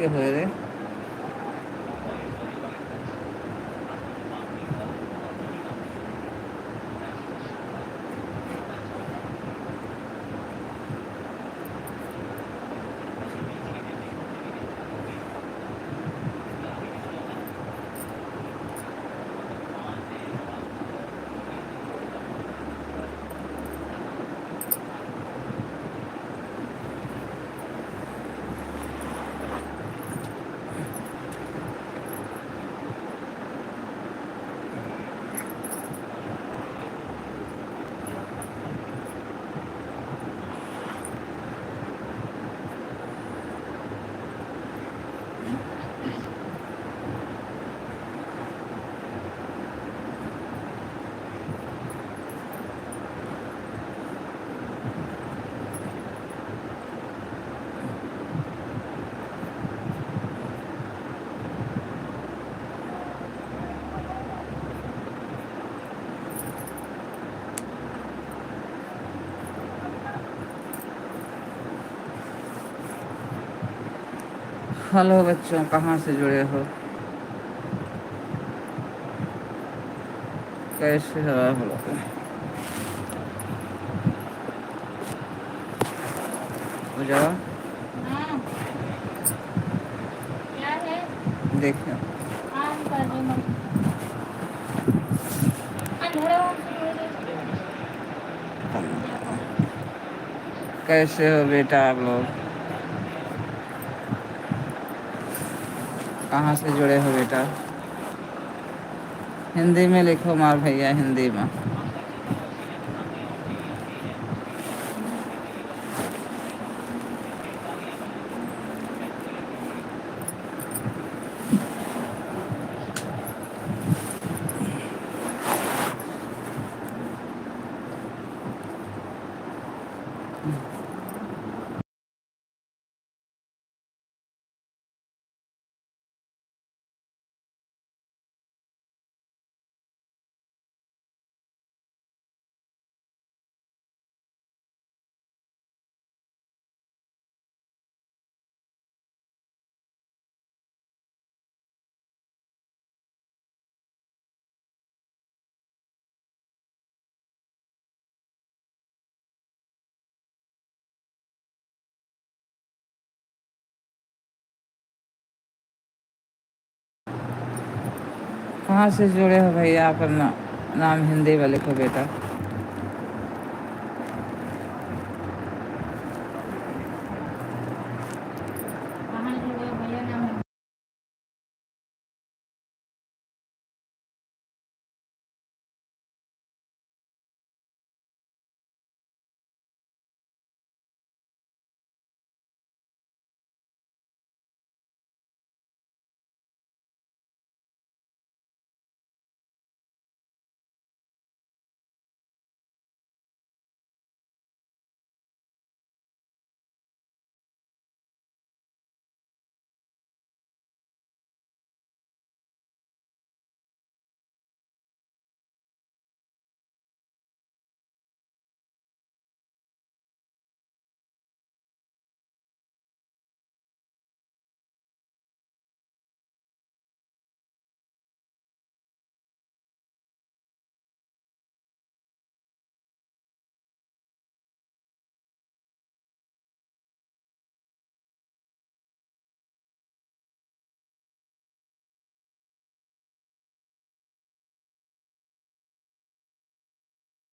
के हुए रे? हेलो बच्चों, कहाँ से जुड़े हो? कैसे हो आप लोग? हो जाओ। हाँ, क्या है? देखो। आम कर रही मम्मी। अंधेरा आम से थोड़ी देर से। कैसे हो बेटा आप लोग? कहाँ से जुड़े हो बेटा? हिंदी में लिखो मार भैया, हिंदी में। कहाँ से जुड़े हो भैया? अपना नाम हिंदी में लिखो बेटा।